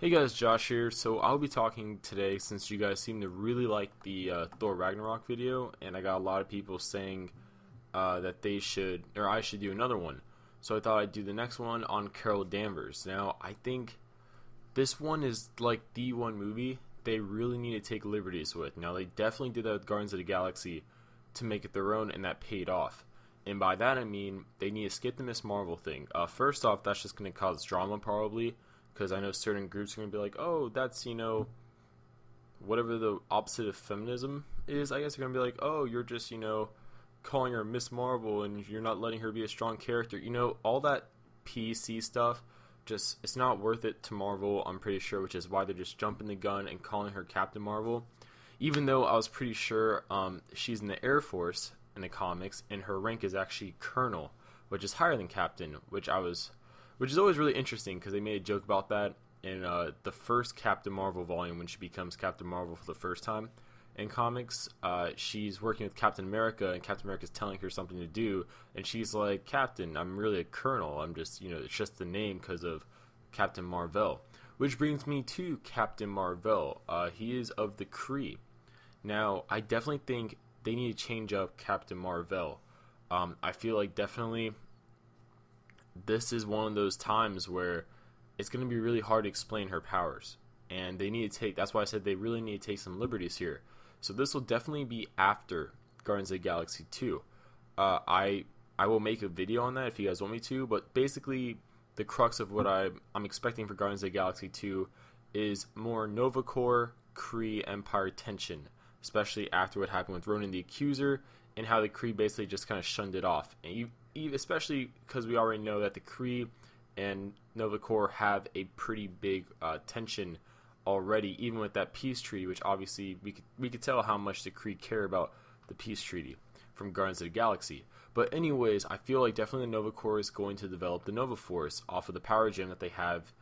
Hey guys, Josh here. So I'll be talking today since you guys seem to really like the Thor Ragnarok video, and I got a lot of people saying that they should, or I should do another one. So I thought I'd do the next one on Carol Danvers. Now, I think this one is like the one movie they really need to take liberties with. Now, they definitely did that with Guardians of the Galaxy to make it their own, and that paid off. And by that I mean they need to skip the Miss Marvel thing. First off, that's just going to cause drama probably, because I know certain groups are going to be like, oh, that's, whatever the opposite of feminism is, I guess they're going to be like, oh, you're just, calling her Miss Marvel and you're not letting her be a strong character. All that PC stuff, just, it's not worth it to Marvel, I'm pretty sure, which is why they're just jumping the gun and calling her Captain Marvel. Even though I was pretty sure she's in the Air Force in the comics, and her rank is actually Colonel, which is higher than Captain, which is always really interesting because they made a joke about that in the first Captain Marvel volume when she becomes Captain Marvel for the first time in comics. She's working with Captain America, and Captain America's telling her something to do, and she's like, Captain, I'm really a colonel. I'm just, it's just the name because of Captain Marvel. Which brings me to Captain Marvel. He is of the Kree. Now, I definitely think they need to change up Captain Marvel. I feel like definitely this is one of those times where it's going to be really hard to explain her powers, and they need to that's why I said they really need to take some liberties here. So this will definitely be after Guardians of the Galaxy 2. I will make a video on that if you guys want me to, but basically the crux of what I'm expecting for Guardians of the Galaxy 2 is more Nova Corps, Kree, Empire tension, especially after what happened with Ronan the Accuser and how the Kree basically just kind of shunned it off. And especially because we already know that the Kree and Nova Corps have a pretty big tension already, even with that peace treaty, which obviously we could tell how much the Kree care about the peace treaty from Guardians of the Galaxy. But anyways, I feel like definitely the Nova Corps is going to develop the Nova Force off of the power gem that they have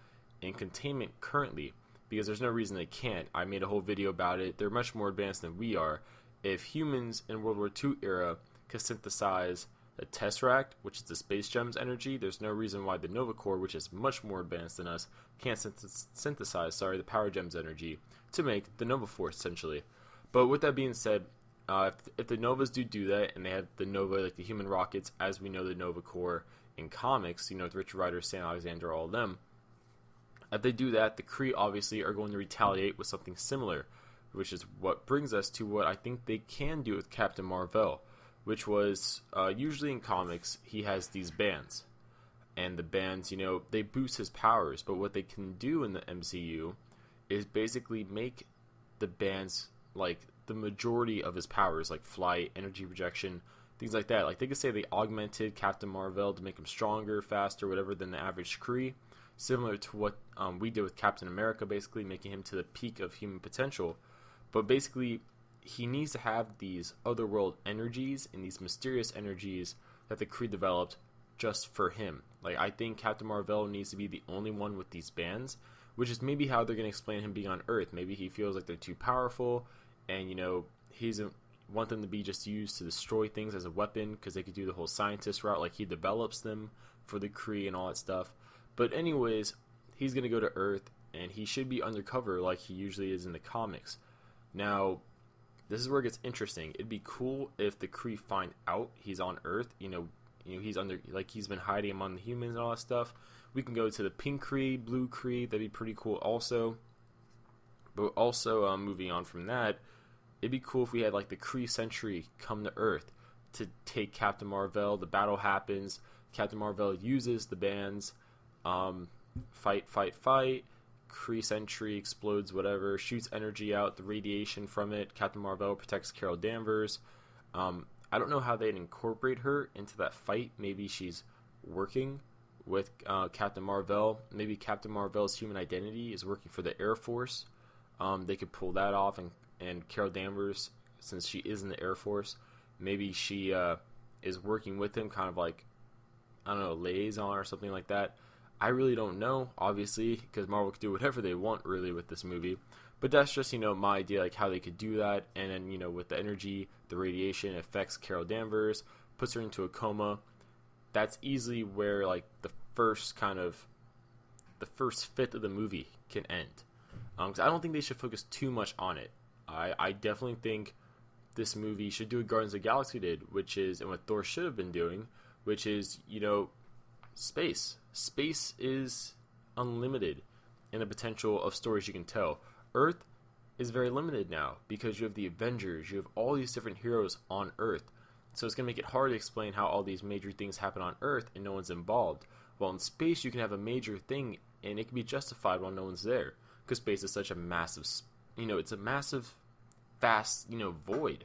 in containment currently, because there's no reason they can't. I made a whole video about it. They're much more advanced than we are. If humans in World War II era could synthesize the Tesseract, which is the Space Gem's energy, there's no reason why the Nova Corps, which is much more advanced than us, can't synthesize the Power Gem's energy to make the Nova Force, essentially. But with that being said, if the Novas do that, and they have the Nova, like the human rockets, as we know the Nova Corps in comics, with Richard Rider, Sam Alexander, all of them, if they do that, the Kree obviously are going to retaliate with something similar, which is what brings us to what I think they can do with Captain Marvel, which was, usually in comics, he has these bands. And the bands, they boost his powers, but what they can do in the MCU is basically make the bands, like, the majority of his powers, like flight, energy projection, things like that. Like, they could say they augmented Captain Marvel to make him stronger, faster, whatever, than the average Kree, similar to what we did with Captain America, basically making him to the peak of human potential. But basically, he needs to have these otherworld energies and these mysterious energies that the Kree developed just for him. Like, I think Captain Marvel needs to be the only one with these bands, which is maybe how they're going to explain him being on Earth. Maybe he feels like they're too powerful, and, he doesn't want them to be just used to destroy things as a weapon, because they could do the whole scientist route, like he develops them for the Kree and all that stuff. But anyways, he's going to go to Earth, and he should be undercover like he usually is in the comics. Now, this is where it gets interesting. It'd be cool if the Kree find out he's on Earth. He's he's been hiding among the humans and all that stuff. We can go to the Pink Kree, Blue Kree. That'd be pretty cool also. But also, moving on from that, it'd be cool if we had like the Kree Sentry come to Earth to take Captain Marvel. The battle happens. Captain Marvel uses the bands. Fight. Kree Sentry explodes whatever, shoots energy out, the radiation from it. Captain Marvel protects Carol Danvers. I don't know how they'd incorporate her into that fight. Maybe she's working with Captain Marvel. Maybe Captain Marvel's human identity is working for the Air Force. They could pull that off, and Carol Danvers, since she is in the Air Force, maybe she is working with him, kind of like, I don't know, liaison or something like that. I really don't know, obviously, because Marvel could do whatever they want, really, with this movie. But that's just, my idea, like, how they could do that. And then, with the energy, the radiation affects Carol Danvers, puts her into a coma. That's easily where, like, the first fifth of the movie can end. 'Cause I don't think they should focus too much on it. I definitely think this movie should do what Guardians of the Galaxy did, which is, and what Thor should have been doing, which is, space. Space is unlimited in the potential of stories you can tell. Earth is very limited now because you have the Avengers, you have all these different heroes on Earth. So it's going to make it hard to explain how all these major things happen on Earth and no one's involved. While in space, you can have a major thing and it can be justified while no one's there. Because space is such a massive, it's a massive, vast, void.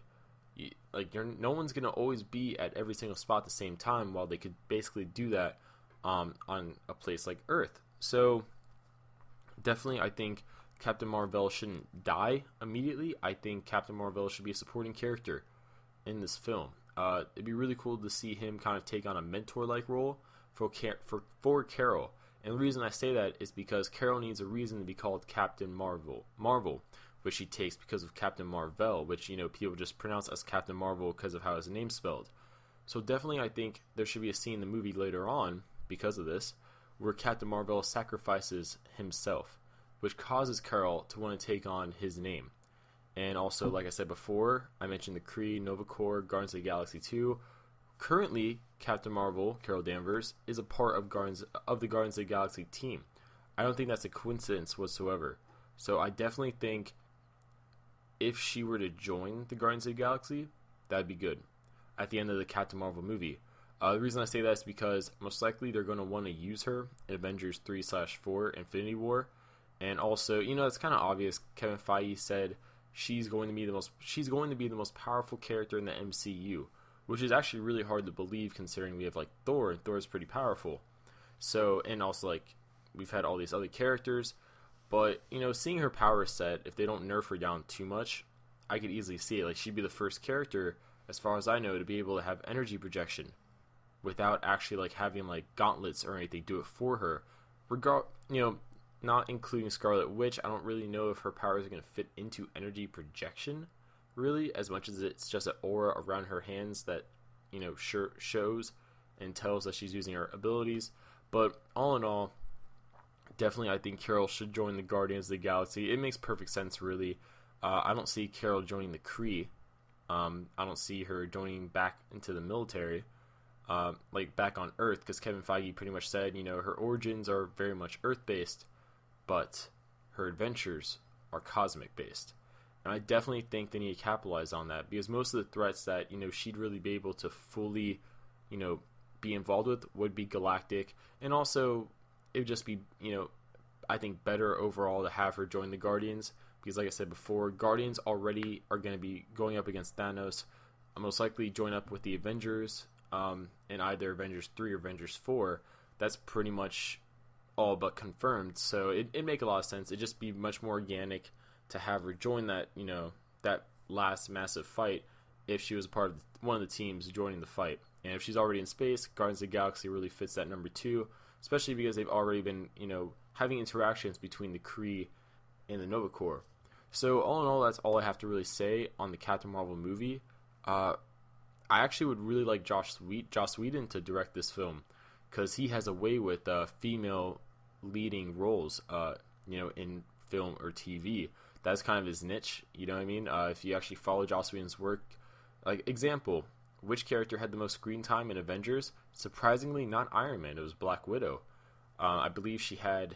No one's going to always be at every single spot at the same time, while they could basically do that on a place like Earth. So definitely, I think Captain Marvel shouldn't die immediately. I think Captain Marvel should be a supporting character in this film. It'd be really cool to see him kind of take on a mentor-like role for Carol. And the reason I say that is because Carol needs a reason to be called Captain Marvel, which she takes because of Captain Marvel, which, people just pronounce as Captain Marvel because of how his name's spelled. So definitely I think there should be a scene in the movie later on, because of this, where Captain Marvel sacrifices himself, which causes Carol to want to take on his name. And also, like I said before, I mentioned the Kree, Nova Corps, Guardians of the Galaxy 2. Currently, Captain Marvel, Carol Danvers, is a part of the Guardians of the Galaxy team. I don't think that's a coincidence whatsoever. So I definitely think if she were to join the Guardians of the Galaxy, that'd be good at the end of the Captain Marvel movie. The reason I say that is because most likely they're going to want to use her in Avengers 3/4 Infinity War. And also, it's kind of obvious. Kevin Feige said she's going to be the most powerful character in the MCU, which is actually really hard to believe considering we have like Thor, and Thor's pretty powerful. So, and also we've had all these other characters, but seeing her power set, if they don't nerf her down too much, I could easily see it. She'd be the first character, as far as I know, to be able to have energy projection without actually having gauntlets or anything do it for her. Not including Scarlet Witch, I don't really know if her powers are going to fit into energy projection, really, as much as it's just an aura around her hands that, shows and tells that she's using her abilities. But all in all, definitely I think Carol should join the Guardians of the Galaxy. It makes perfect sense, really. I don't see Carol joining the Kree. I don't see her joining back into the military, back on Earth, because Kevin Feige pretty much said, her origins are very much Earth-based, but her adventures are cosmic-based. And I definitely think they need to capitalize on that, because most of the threats that, she'd really be able to fully, be involved with would be galactic. And also, it would just be, I think better overall to have her join the Guardians, because like I said before, Guardians already are going to be going up against Thanos. I'll most likely join up with the Avengers, in either Avengers 3 or Avengers 4. That's pretty much all but confirmed, so it'd make a lot of sense. It'd just be much more organic to have her join that, that last massive fight if she was a part of one of the teams joining the fight. And if she's already in space, Guardians of the Galaxy really fits that number 2, especially because they've already been, having interactions between the Kree and the Nova Corps. So all in all, that's all I have to really say on the Captain Marvel movie. I actually would really like Joss Whedon to direct this film, because he has a way with female leading roles, in film or TV. That's kind of his niche, you know what I mean? If you actually follow Joss Whedon's work, example, which character had the most screen time in Avengers? Surprisingly, not Iron Man, it was Black Widow. I believe she had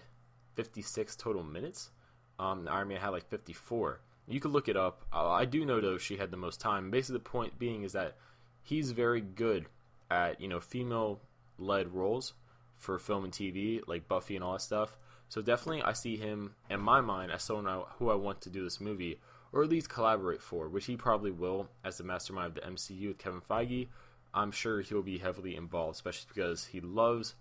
56 total minutes. Iron Man had 54. You could look it up. I do know, though, she had the most time. Basically, the point being is that he's very good at, female-led roles for film and TV, like Buffy and all that stuff. So definitely I see him, in my mind, as someone who I want to do this movie, or at least collaborate for, which he probably will as the mastermind of the MCU with Kevin Feige. I'm sure he'll be heavily involved, especially because he loves,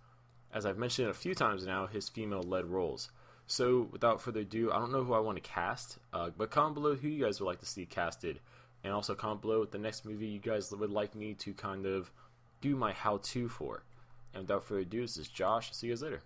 as I've mentioned a few times now, his female-led roles. So without further ado, I don't know who I want to cast, but comment below who you guys would like to see casted. And also comment below the next movie you guys would like me to kind of do my how-to for. And without further ado, this is Josh. See you guys later.